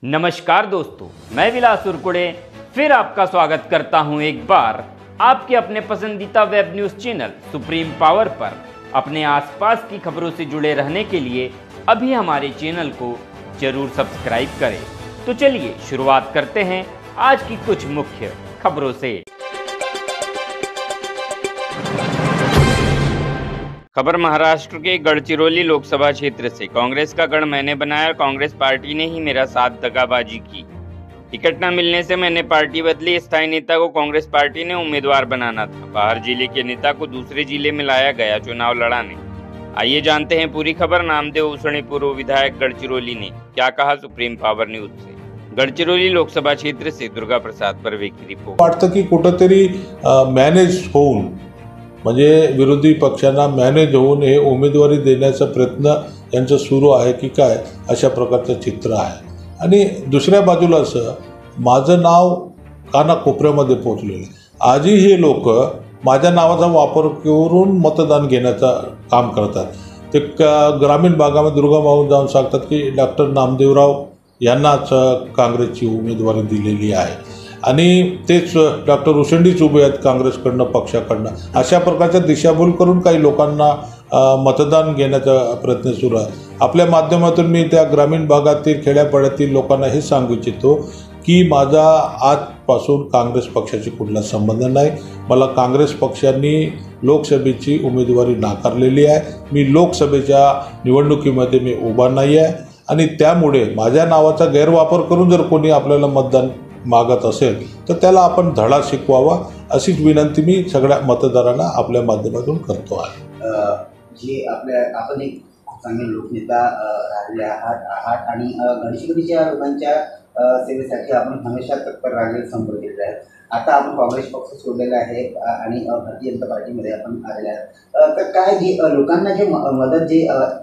नमस्कार दोस्तों, मैं विलास उरकुड़े फिर आपका स्वागत करता हूं एक बार आपके अपने पसंदीदा web news channel Supreme Power पर। अपने आसपास की खबरों से जुड़े रहने के लिए अभी हमारे चैनल को जरूर सब्सक्राइब करें। तो चलिए शुरुआत करते हैं आज की कुछ मुख्य खबरों से। खबर महाराष्ट्र के गढ़चिरौली लोकसभा क्षेत्र से। कांग्रेस का गढ़ मैंने बनाया, कांग्रेस पार्टी ने ही मेरा साथ दगाबाजी की। टिकट न मिलने से मैंने पार्टी बदली। स्थायी नेता को कांग्रेस पार्टी ने उम्मीदवार बनाना था। बाहर जिले के नेता को दूसरे जिले में लाया गया चुनाव लड़ाने। आइए जानते हैं पूरी खबर। नामदेव उसने पूर्व विधायक गढ़चिरौली ने क्या कहा सुप्रीम पावर न्यूज से। गढ़चिरौली लोकसभा क्षेत्र से दुर्गा प्रसाद परवे की रिपोर्ट। वाटतं की कुठंतरी मॅनेज होऊन म्हणजे विरोधी पक्षांना मॅनेज होऊन हे उमेदवारी देण्याचा प्रयत्न यांचा सुरू आहे की काय, अशा प्रकारचं चित्र आहे। आणि दुसऱ्या बाजूला असं माझं नाव कानाकोपऱ्यामध्ये पोहोचलेलं आहे। आजही हे लोक माझ्या नावाचा वापर करून मतदान घेण्याचं काम करतात। ते ग्रामीण भागामध्ये दुर्गमावून जाऊन सांगतात की डॉक्टर नामदेवराव यांनाच काँग्रेसची उमेदवारी दिलेली आहे आणि तेच डॉक्टर उसंडीच उभे आहेत काँग्रेसकडनं, पक्षाकडनं। अशा प्रकारच्या दिशाभूल करून काही लोकांना मतदान घेण्याचा प्रयत्न सुरू आहे। आपल्या माध्यमातून मी त्या ग्रामीण भागातील खेड्यापाड्यातील लोकांना हे सांगू इच्छितो की माझा आजपासून काँग्रेस पक्षाशी कुठला संबंध नाही। मला काँग्रेस पक्षाने लोकसभेची उमेदवारी नाकारलेली आहे। मी लोकसभेच्या निवडणुकीमध्ये मी उभा नाही आहे आणि त्यामुळे माझ्या नावाचा गैरवापर करून जर कोणी आपल्याला मतदान मागत असेल तर त्याला आपण धडा शिकवावा, अशीच विनंती मी सगळ्या मतदारांना आपल्या माध्यमातून करतो आहे। जे आपण एक चांगले लोकनेता राहिले आहात आणि गडचिरोलीच्या लोकांच्या सेवेसाठी आपण हमेशा तत्पर राहिलेले, संपर्क केलेले आहेत। आता आपण काँग्रेस पक्ष सोडलेला आहे आणि भारतीय जनता पार्टीमध्ये आपण आलेले आहेत। तर काय जी लोकांना जे मदत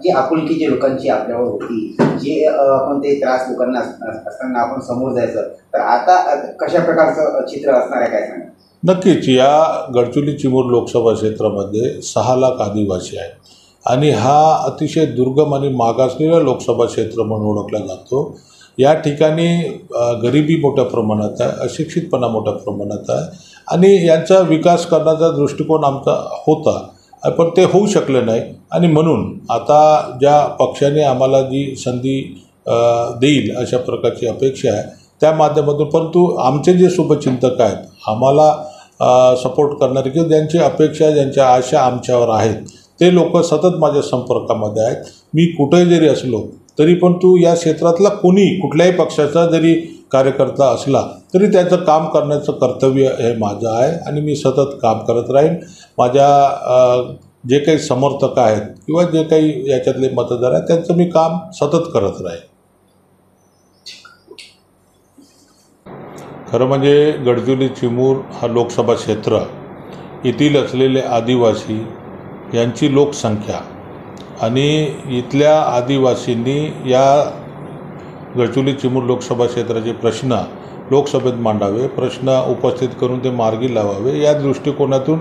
जी आपुलकी जे लोकांची आपल्यावर होती, जे आपण ते त्रास लोकांना असताना आपण समोर जायचं, तर आता कशा प्रकारचं चित्र असणार आहे, काय सांगा? नक्कीच या गडचिरोली चिमूर लोकसभा क्षेत्रामध्ये 6 लाख आदिवासी आहेत आणि हा अतिशय दुर्गम आणि मागासलेला लोकसभा क्षेत्र म्हणून ओळखला जातो। या ठिकाणी गरिबी मोठ्या प्रमाणात आहे, अशिक्षितपणा मोठ्या प्रमाणात आहे आणि यांचा विकास करण्याचा दृष्टिकोन आमचा होता, पण ते होऊ शकले नाही। आणि म्हणून आता ज्या पक्षाने आम्हाला जी संधी देईल अशा प्रकारची अपेक्षा आहे त्या माध्यमातून, परंतु आमचे जे शुभचिंतक आहेत, आम्हाला सपोर्ट करणारे किंवा ज्यांची अपेक्षा, ज्यांच्या आशा आमच्यावर आहेत, ते लोक सतत माझ्या संपर्कामध्ये आहेत। मी कुठेही जरी असलो तरी पण या क्षेत्रातला कोणी कुठल्याही पक्षाचा जरी कार्यकर्ता असला तरी त्याचं काम करण्याचं कर्तव्य हे माझं आहे आणि मी सतत काम करत राहीन। माझ्या जे काही समर्थक आहेत किंवा जे काही याच्यातले मतदार आहेत त्यांचं मी काम सतत करत राहीन। खरं म्हणजे गडचिरोली चिमूर हा लोकसभा क्षेत्र येथील असलेले आदिवासी यांची लोकसंख्या आणि इथल्या आदिवासींनी या गडचिरोली चिमूर लोकसभा क्षेत्राचे प्रश्न लोकसभेत मांडावे, प्रश्न उपस्थित करून ते मार्गी लावावे, या दृष्टिकोनातून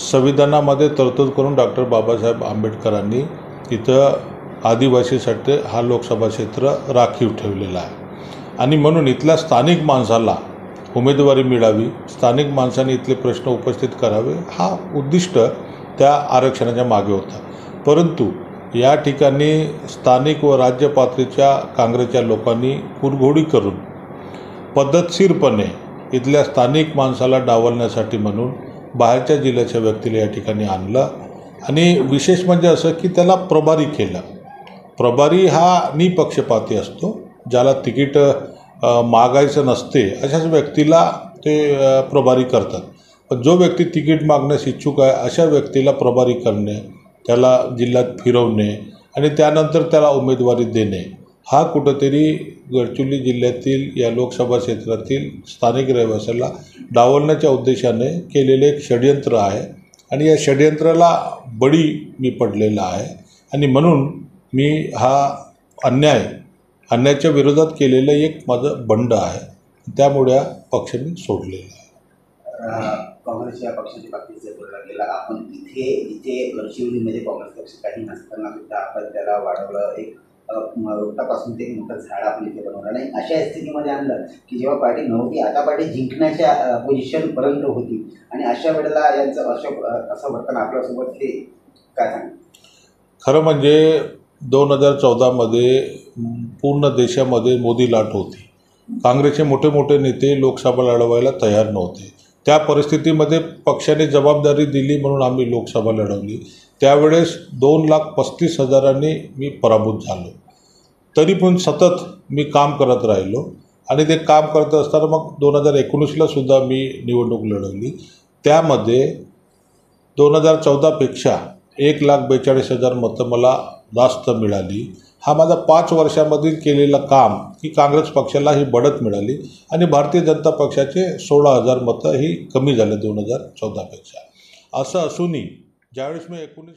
संविधानामध्ये तरतूद करून डॉक्टर बाबासाहेब आंबेडकरांनी इथं आदिवासीसाठी हा लोकसभा क्षेत्र राखीव ठेवलेला आहे। आणि म्हणून इथल्या स्थानिक माणसाला उमेदवारी मिळावी, स्थानिक माणसांनी इथले प्रश्न उपस्थित करावे, हा उद्दिष्ट त्या आरक्षणाच्या मागे होता। परंतु या ठिकाणी स्थानिक व राज्य पातळीच्या काँग्रेसच्या लोकांनी कुरघोडी करून पद्धतशीरपणे इथल्या स्थानिक माणसाला डावलण्यासाठी म्हणून बाहेरच्या जिल्ह्याच्या व्यक्तीला या ठिकाणी आणलं आणि विशेष म्हणजे असं की त्याला प्रभारी केलं। प्रभारी हा निपक्षपाती असतो, ज्याला तिकीट मागायचं नसते अशाच व्यक्तीला ते प्रभारी करतात। पण जो व्यक्ती तिकीट मागण्यास इच्छुक आहे अशा व्यक्तीला प्रभारी करणे, त्याला जिल्ह्यात फिरवणे आणि त्यानंतर त्याला उमेदवारी देणे, हा कुठंतरी गडचिरोली जिल्ह्यातील या लोकसभा क्षेत्रातील स्थानिक रहिवाशाला डावलण्याच्या उद्देशाने केलेले एक षडयंत्र आहे आणि या षडयंत्राला बळी मी पडलेला आहे। आणि म्हणून मी हा अन्यायाच्या विरोधात केलेलं एक माझं बंड आहे, त्यामुळे पक्ष मी सोडलेला आहे। काँग्रेसच्या पक्षाच्या बाबतीत जर बोलला गेला, आपण इथे गडचिरोलीमध्ये काँग्रेस पक्ष काही नसताना सुद्धा आपण त्याला वाढवलं, एक रोपटापासून ते एक मोठं झाड आपण इथे बनवलं आणि अशा स्थितीमध्ये आणलं की जेव्हा पार्टी नव्हती, आता पार्टी जिंकण्याच्या पोझिशनपर्यंत होती आणि अशा वेळेला यांचं असं वर्तन आपल्यासोबत हे काय सांग? खरं म्हणजे 2014मध्ये पूर्ण देशामध्ये मोदी लाट होती. काँग्रेसचे मोठे मोठे नेते लोकसभा लढवायला तयार नव्हते. त्या परिस्थितीमध्ये पक्षाने जबाबदारी दिली म्हणून आम्ही लोकसभा लढवली. त्यावेळेस 2,35,000 मी पराभूत झालो. तरी पण सतत मी काम करत राहिलो आणि ते काम करत असताना मग 2019ला सुद्धा मी निवडणूक लढवली. त्यामध्ये 2014पेक्षा 1,42,000 मतं मला जास्त मिळाली. हा माझा 5 वर्षामधील केलेला काम की काँग्रेस पक्षाला ही बढत मिळाली आणि भारतीय जनता पक्षाचे 16,000 मतं ही कमी झाले 2014पेक्षा. असं असूनही ज्यावेळेस मी 19